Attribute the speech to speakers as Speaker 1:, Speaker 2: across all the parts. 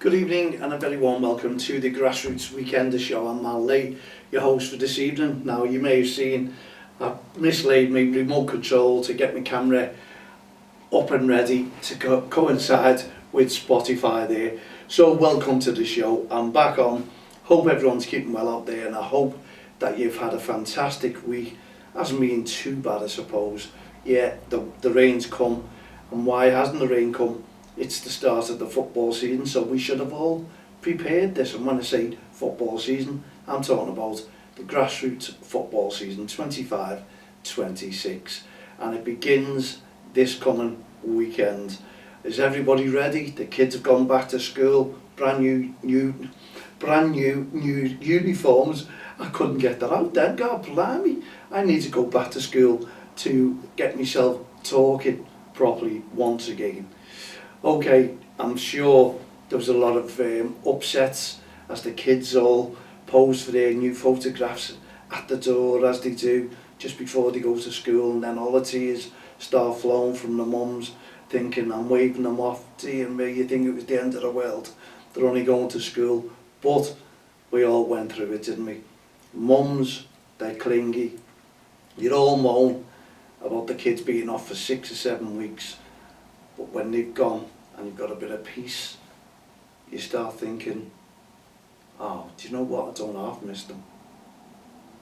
Speaker 1: Good evening and a very warm welcome to the Grassroots Weekender Show. I'm Mal Lee, your host for this evening. Now you may have seen I've mislaid my remote control to get my camera up and ready to coincide with Spotify there. So welcome to the show. I'm back on. Hope everyone's keeping well out there, and I hope that you've had a fantastic week. Hasn't been too bad, I suppose. Yeah, the rain's come, and why hasn't the rain come? It's the start of the football season, so we should have all prepared this. And when I say football season, I'm talking about the grassroots football season 25-26, and it begins this coming weekend. Is everybody ready? The kids have gone back to school, brand new uniforms. I couldn't get that out then, God blimey. I need to go back to school to get myself talking properly once again. Okay, I'm sure there was a lot of upsets as the kids all posed for their new photographs at the door, as they do just before they go to school, and then all the tears start flowing from the mums, thinking I'm waving them off. Dear me, you think it was the end of the world. They're only going to school. But we all went through it, didn't we? Mums, they're clingy. You'd all moan about the kids being off for 6 or 7 weeks. But when they've gone and you've got a bit of peace, you start thinking, oh, do you know what? I don't half miss them.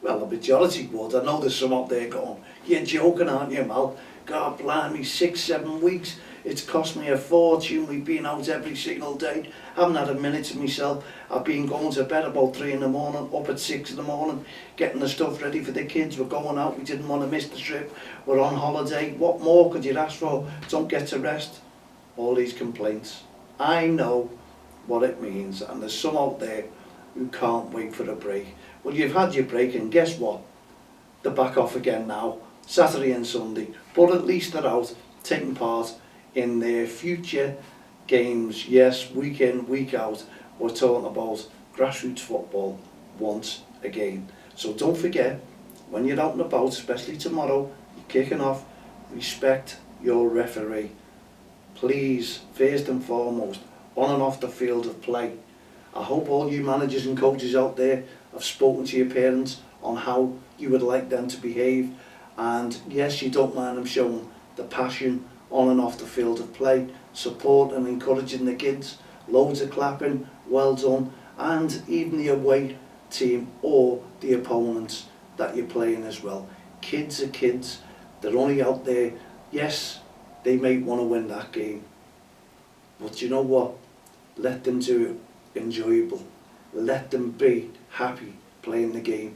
Speaker 1: Well, a majority would. I know there's some out there going, you're joking, aren't you, Mal? God blimey, 6, 7 weeks. It's cost me a fortune. We've been out every single day. Haven't had a minute to myself. I've been going to bed about 3 in the morning, up at 6 in the morning, getting the stuff ready for the kids. We're going out. We didn't want to miss the trip. We're on holiday. What more could you ask for? Don't get to rest. All these complaints. I know what it means, and there's some out there who can't wait for a break. Well, you've had your break, and guess what? They're back off again now, Saturday and Sunday. But at least they're out, taking part in their future games. Yes, week in, week out, we're talking about grassroots football once again. So don't forget, when you're out and about, especially tomorrow, you're kicking off, respect your referee. Please, first and foremost, on and off the field of play. I hope all you managers and coaches out there have spoken to your parents on how you would like them to behave. And yes, you don't mind them showing the passion on and off the field of play, support and encouraging the kids, loads of clapping, well done, and even the away team or the opponents that you're playing as well. Kids are kids, they're only out there, yes, they may want to win that game, but you know what, let them do it enjoyable, let them be happy playing the game.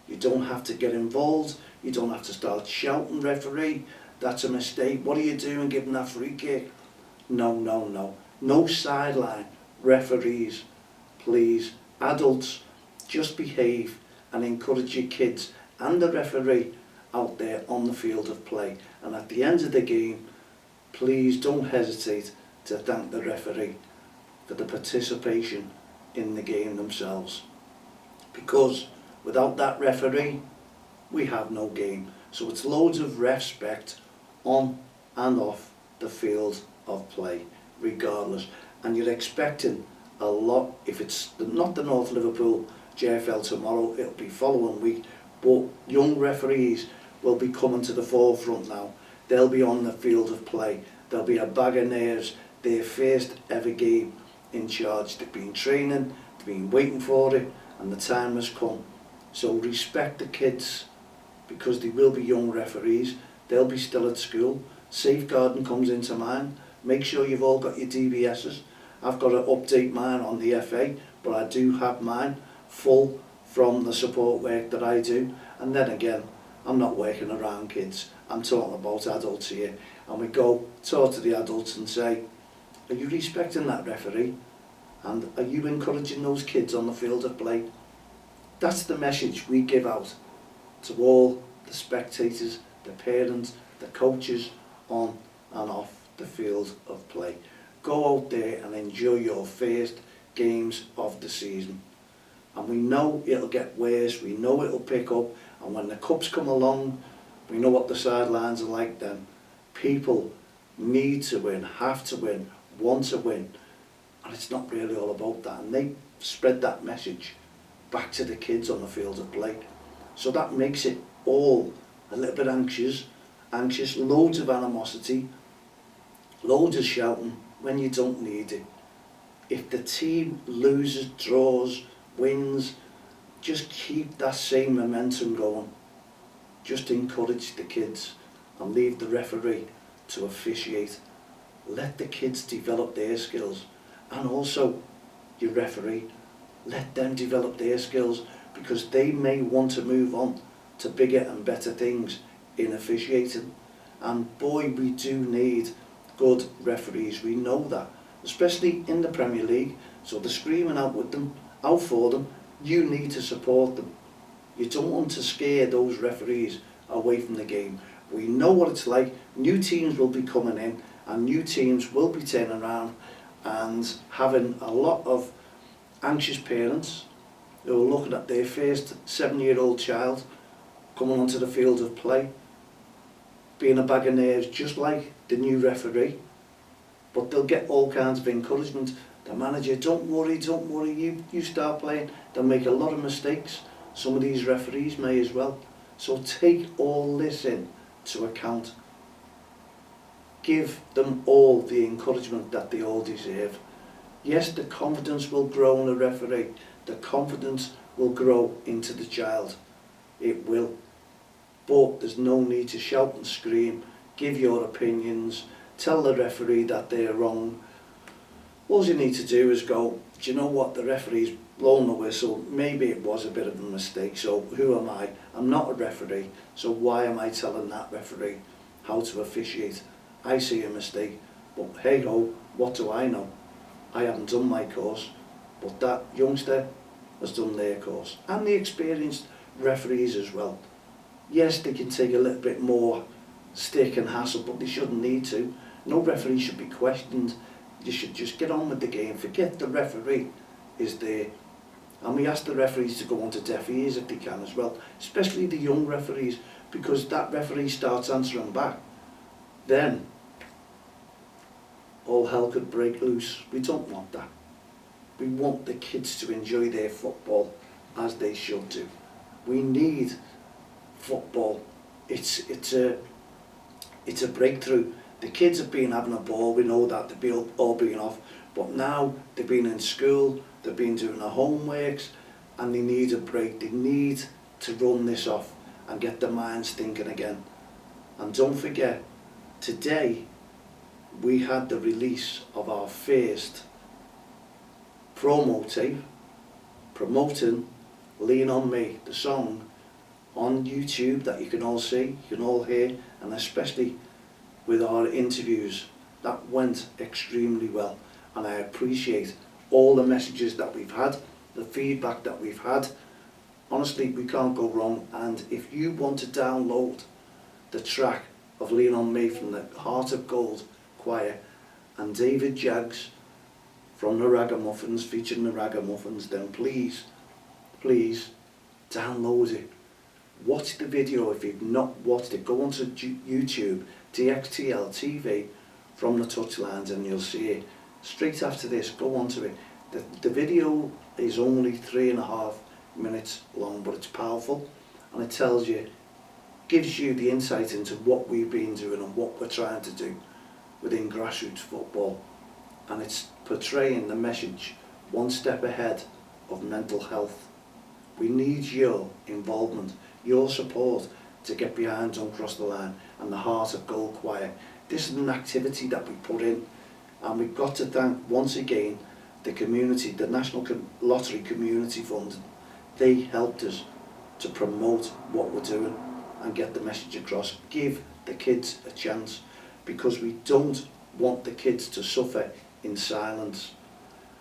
Speaker 1: You don't have to get involved, you don't have to start shouting, referee, that's a mistake, what are you doing giving that free kick? No, no, no. No sideline. Referees, please. Adults, just behave and encourage your kids and the referee out there on the field of play. And at the end of the game, please don't hesitate to thank the referee for the participation in the game themselves. Because without that referee, we have no game. So it's loads of respect on and off the field of play, regardless. And you're expecting a lot. If it's not the North Liverpool JFL tomorrow, it'll be following week. But young referees will be coming to the forefront now. They'll be on the field of play. There'll be a bag of nerves. Their first ever game in charge. They've been training, they've been waiting for it, and the time has come. So respect the kids, because they will be young referees. They'll be still at school. Safeguarding comes into mind. Make sure you've all got your DBSs. I've got to update mine on the FA, but I do have mine full from the support work that I do. And then again, I'm not working around kids. I'm talking about adults here. And we go talk to the adults and say, are you respecting that referee? And are you encouraging those kids on the field of play? That's the message we give out to all the spectators, the parents, the coaches on and off the field of play. Go out there and enjoy your first games of the season. And we know it'll get worse, we know it'll pick up, and when the cups come along, we know what the sidelines are like then. People need to win, have to win, want to win. And it's not really all about that. And they spread that message back to the kids on the field of play. So that makes it all a little bit anxious, loads of animosity, loads of shouting when you don't need it. If the team loses, draws, wins, just keep that same momentum going. Just encourage the kids and leave the referee to officiate. Let the kids develop their skills, and also your referee, let them develop their skills, because they may want to move on to bigger and better things in officiating. And boy, we do need good referees, we know that, especially in the Premier League. So they're screaming out with them, out for them. You need to support them. You don't want to scare those referees away from the game. We know what it's like. New teams will be coming in, and new teams will be turning around and having a lot of anxious parents who are looking at their first 7-year-old child coming onto the field of play, being a bag of nerves just like the new referee. But they'll get all kinds of encouragement. The manager, don't worry, you start playing. They'll make a lot of mistakes. Some of these referees may as well. So take all this in to account. Give them all the encouragement that they all deserve. Yes, the confidence will grow in a referee. The confidence will grow into the child. It will. But there's no need to shout and scream. Give your opinions. Tell the referee that they're wrong. All you need to do is go, do you know what, the referee's blown the whistle, maybe it was a bit of a mistake, so who am I? I'm not a referee, so why am I telling that referee how to officiate? I see a mistake, but hey ho, what do I know? I haven't done my course, but that youngster has done their course. And the experienced referees as well. Yes, they can take a little bit more stick and hassle, but they shouldn't need to. No referee should be questioned. You should just get on with the game. Forget the referee is there. And we ask the referees to go onto deaf ears if they can as well, especially the young referees, because that referee starts answering back. Then all hell could break loose. We don't want that. We want the kids to enjoy their football as they should do. We need football. It's a breakthrough. The kids have been having a ball, we know that, they've been all being off, but now they've been in school, they've been doing their homeworks, and they need a break. They need to run this off and get their minds thinking again. And don't forget, today we had the release of our first promo tape promoting Lean On Me, the song, on YouTube that you can all see, you can all hear, and especially with our interviews. That went extremely well, and I appreciate all the messages that we've had, the feedback that we've had. Honestly, we can't go wrong. And if you want to download the track of Lean On Me from the Heart of Gold Choir and David Jaggs from the Ragamuffins, featuring the Ragamuffins, then please download it. Watch the video if you've not watched it. Go onto YouTube, DXTL TV from the touchlines, and you'll see it. Straight after this, go onto it. The video is only 3.5 minutes long, but it's powerful, and it tells you, gives you the insight into what we've been doing and what we're trying to do within grassroots football. And it's portraying the message one step ahead of mental health. We need your involvement, your support to get behind Don't Cross the Line and the Heart of Gold Choir. This is an activity that we put in, and we've got to thank once again the community, the National Lottery Community Fund. They helped us to promote what we're doing and get the message across. Give the kids a chance, because we don't want the kids to suffer in silence.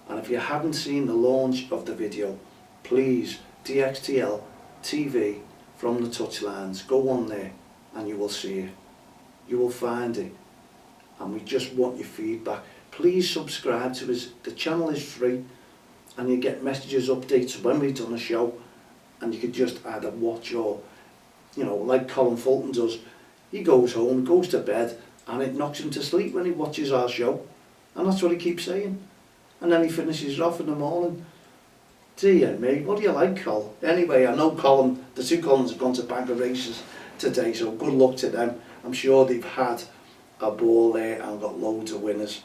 Speaker 1: And if you haven't seen the launch of the video, please, DXTL TV from the touchlines, go on there and you will see it. You will find it, and we just want your feedback. Please subscribe to us. The channel is free, and you get messages, updates when we've done a show, and you can just either watch or, like Colin Fulton does, he goes home, goes to bed, and it knocks him to sleep when he watches our show, and that's what he keeps saying. and then he finishes it off in the morning. Dear me, what do you like, Col? Anyway, I know Colin, the two Collins have gone to Bank of Races today, so good luck to them. I'm sure they've had a ball there and got loads of winners.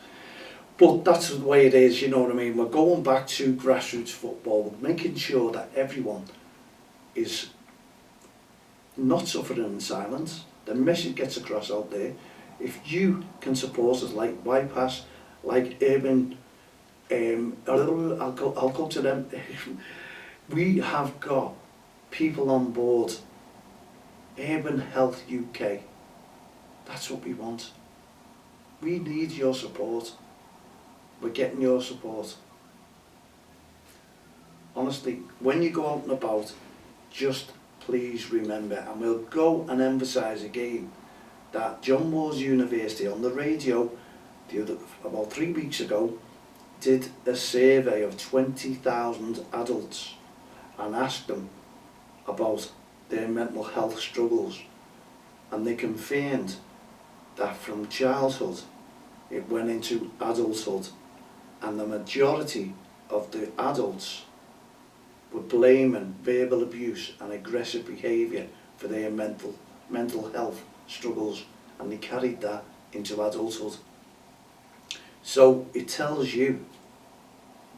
Speaker 1: But that's the way it is, you know what I mean? We're going back to grassroots football, making sure that everyone is not suffering in silence. The message gets across out there. If you can support us like Bypass, like Urban, I'll go to them. We have got people on board. Urban Health UK. That's what we want. We need your support. We're getting your support. Honestly, when you go out and about, just please remember, and we'll go and emphasise again, that John Moores University on the radio about 3 weeks ago did a survey of 20,000 adults and asked them about their mental health struggles, and they confirmed that from childhood it went into adulthood, and the majority of the adults were blaming verbal abuse and aggressive behaviour for their mental health struggles, and they carried that into adulthood. So it tells you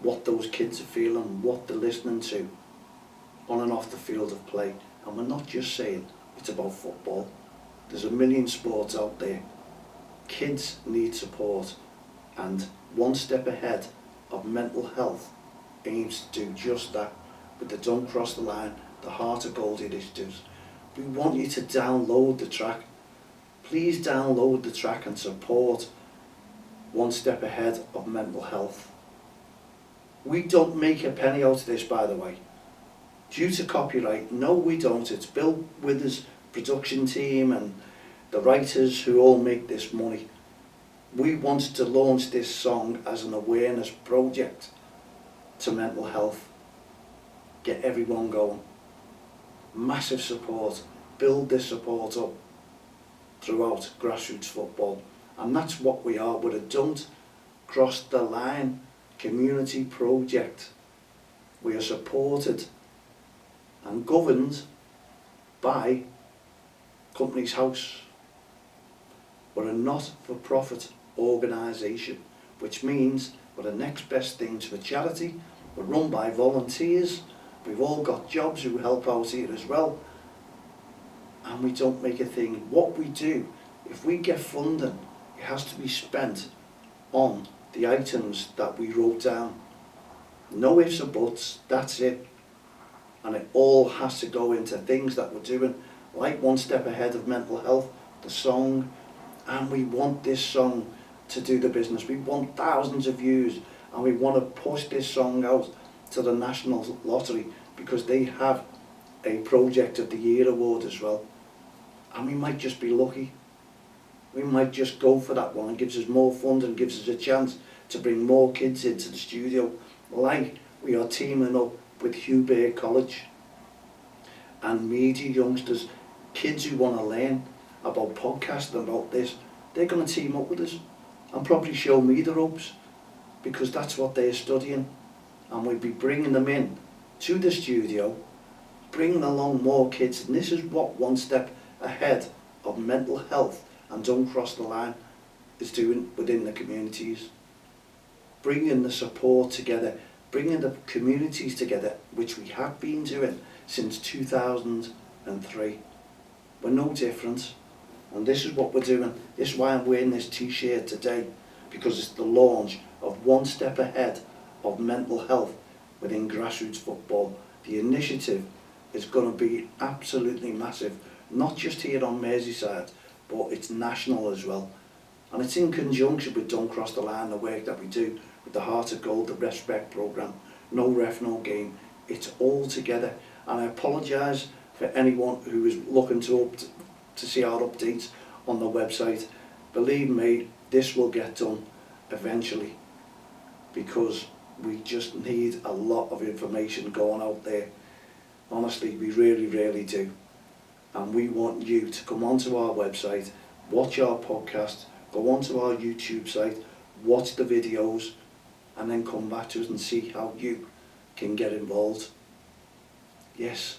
Speaker 1: what those kids are feeling, what they're listening to on and off the field of play. And we're not just saying it's about football. There's a million sports out there. Kids need support, and One Step Ahead of Mental Health aims to do just that with the Don't Cross the Line, the Heart of Gold initiatives. We want you to download the track. Please download the track and support One Step Ahead of Mental Health. We don't make a penny out of this, by the way. Due to copyright, no we don't. It's Bill Withers' production team and the writers who all make this money. We wanted to launch this song as an awareness project to mental health. Get everyone going. Massive support. Build this support up throughout grassroots football. And that's what we are. We're a Don't Cross the Line community project. We are supported and governed by Companies House. We're a not-for-profit organisation, which means we're the next best thing to a charity. We're run by volunteers. We've all got jobs who help out here as well. And we don't make a thing. What we do, if we get funding, it has to be spent on the items that we wrote down. No ifs or buts, that's it. And it all has to go into things that we're doing, like One Step Ahead of Mental Health, the song, and we want this song to do the business. We want thousands of views, and we want to push this song out to the National Lottery, because they have a Project of the Year award as well. And we might just be lucky. We might just go for that one, and gives us more funding, gives us a chance to bring more kids into the studio, like we are teaming up with Hugh Bear College and media youngsters, kids who want to learn about podcasting, about this. They're going to team up with us and probably show me the ropes, because that's what they're studying, and we'll be bringing them in to the studio, bringing along more kids. And this is what One Step Ahead of Mental Health and Don't Cross the Line is doing within the communities, bringing the support together, bringing the communities together, which we have been doing since 2003. We're no different, and this is what we're doing. This is why I'm wearing this t-shirt today, because it's the launch of One Step Ahead of Mental Health within grassroots football. The initiative is going to be absolutely massive, not just here on Merseyside, but it's national as well. And it's in conjunction with Don't Cross the Line, the work that we do with the Heart of Gold, the Respect programme, No Ref, No Game. It's all together. And I apologise for anyone who is looking to see our updates on the website. Believe me, this will get done eventually, because we just need a lot of information going out there. Honestly, we really, really do. And we want you to come onto our website, watch our podcast, go onto our YouTube site, watch the videos, and then come back to us and see how you can get involved. Yes,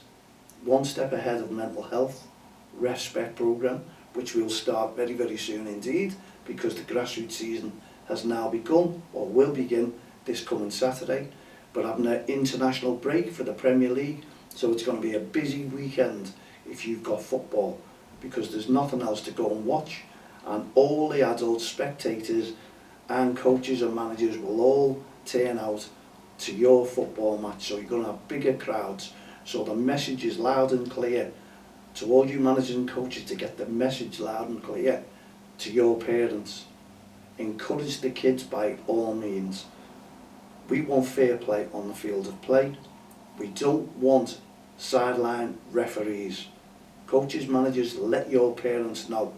Speaker 1: one step ahead of mental health, respect programme, which will start very, very soon indeed, because the grassroots season has now begun, or will begin, this coming Saturday. But having an international break for the Premier League, so it's going to be a busy weekend if you've got football, because there's nothing else to go and watch, and all the adult spectators and coaches and managers will all turn out to your football match, so you're going to have bigger crowds. So the message is loud and clear to all you managers and coaches, to get the message loud and clear to your parents. Encourage the kids by all means. We want fair play on the field of play. We don't want sideline referees. Coaches, managers, let your parents know.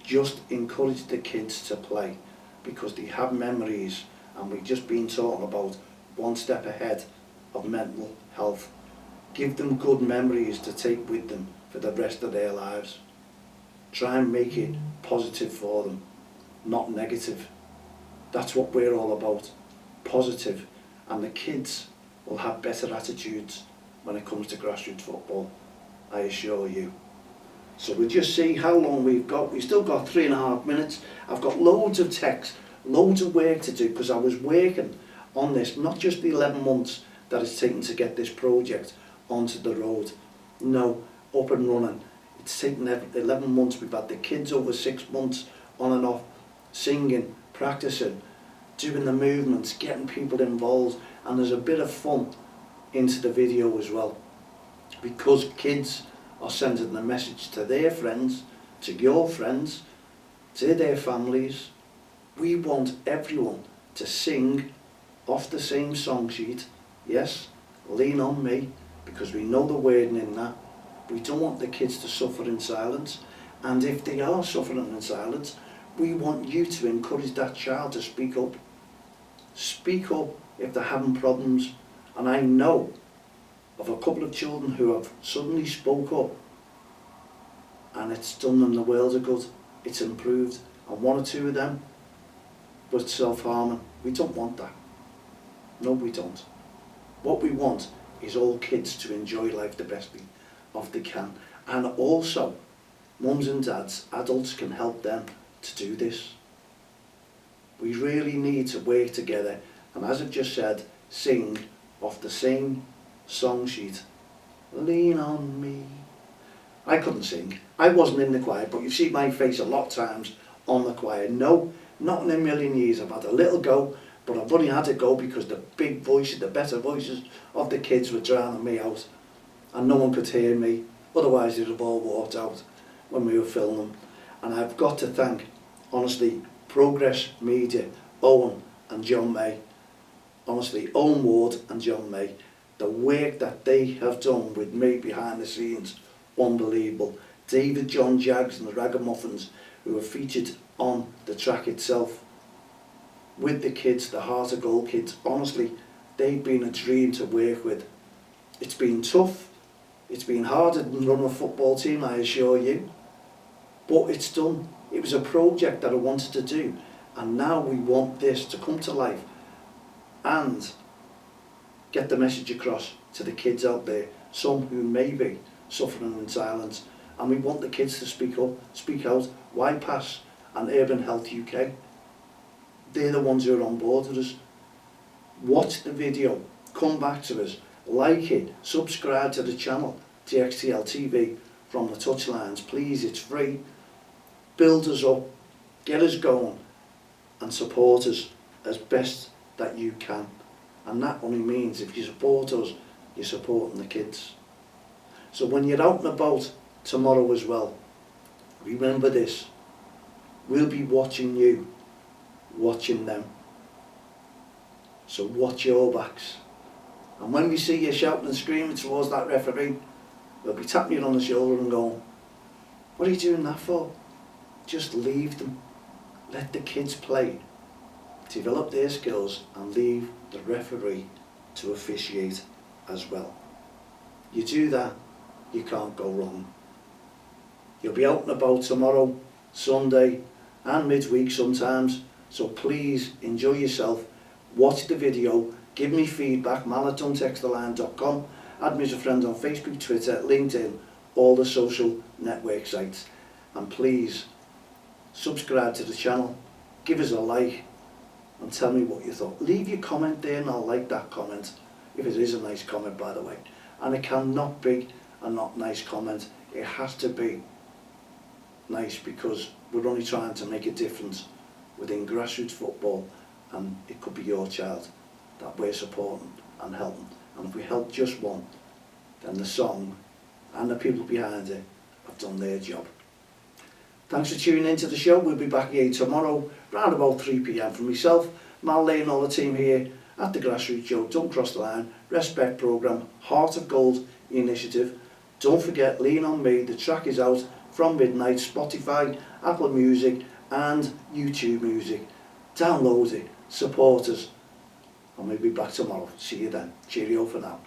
Speaker 1: Just encourage the kids to play, because they have memories, and we've just been talking about one step ahead of mental health. Give them good memories to take with them for the rest of their lives. Try and make it positive for them, not negative. That's what we're all about, positive. And the kids will have better attitudes when it comes to grassroots football, I assure you. So we'll just see how long we've got. We've still got 3.5 minutes. I've got loads of text, loads of work to do, because I was working on this, not just the 11 months that it's taken to get this project onto the road. No, up and running. It's taken 11 months. We've had the kids over 6 months on and off, singing, practicing, doing the movements, getting people involved, and there's a bit of fun into the video as well, because kids are sending the message to their friends, to your friends, to their families. We want everyone to sing off the same song sheet. Yes, Lean On Me, because we know the wording in that. We don't want the kids to suffer in silence, and if they are suffering in silence, we want you to encourage that child to speak up. Speak up if they're having problems. And I know of a couple of children who have suddenly spoke up, and it's done them the world of good. It's improved, and 1 or 2 of them were self-harming. We don't want that. No, we don't. What we want is all kids to enjoy life the best they can, and also mums and dads, adults, can help them to do this. We really need to work together, and as I've just said, sing off the same song sheet. Lean on me. I couldn't sing. I wasn't in the choir, but you've seen my face a lot of times on the choir. No, not in a million years. I've had a little go, but I've only had to go because the big voices, the better voices of the kids were drowning me out, and no one could hear me. Otherwise they'd have all walked out when we were filming. And I've got to thank, honestly, Progress Media, Owen and John May. Honestly, Owen Ward and John May. The work that they have done with me behind the scenes, unbelievable. David John Jaggs and the Ragamuffins, who are featured on the track itself, with the kids, the Heart of Gold kids. Honestly, they've been a dream to work with. It's been tough. It's been harder than running a football team, I assure you. But it's done. It was a project that I wanted to do, and now we want this to come to life and get the message across to the kids out there, some who may be suffering in silence. And we want the kids to speak up, speak out. YPAS and Urban Health UK, they're the ones who are on board with us. Watch the video, come back to us, like it, subscribe to the channel, DXTL TV from the touchlines, please, it's free. Build us up, get us going, and support us as best that you can. And that only means if you support us, you're supporting the kids. So when you're out and about tomorrow as well, remember this: we'll be watching you, watching them. So watch your backs. And when we see you shouting and screaming towards that referee, we'll be tapping you on the shoulder and going, what are you doing that for? Just leave them. Let the kids play, develop their skills, and leave the referee to officiate as well. You do that, you can't go wrong. You'll be out and about tomorrow, Sunday, and midweek sometimes, so please enjoy yourself. watch the video, give me feedback, mal@don'ttexttheline.com, add me as a friend on Facebook, Twitter, LinkedIn, all the social network sites. And please, subscribe to the channel, give us a like, and tell me what you thought. Leave your comment there and I'll like that comment, if it is a nice comment, by the way. And it cannot be a not nice comment. It has to be nice, because we're only trying to make a difference within grassroots football, and it could be your child that we're supporting and helping. And if we help just one, then the song and the people behind it have done their job. Thanks for tuning into the show. We'll be back again tomorrow around about 3 p.m. from myself, Mal Lane, and all the team here at the Grassroots Show, Don't Cross the Line, Respect Programme, Heart of Gold Initiative. Don't forget, Lean on Me. The track is out from midnight, Spotify, Apple Music and YouTube Music. Download it, support us, and we'll be back tomorrow. See you then. Cheerio for now.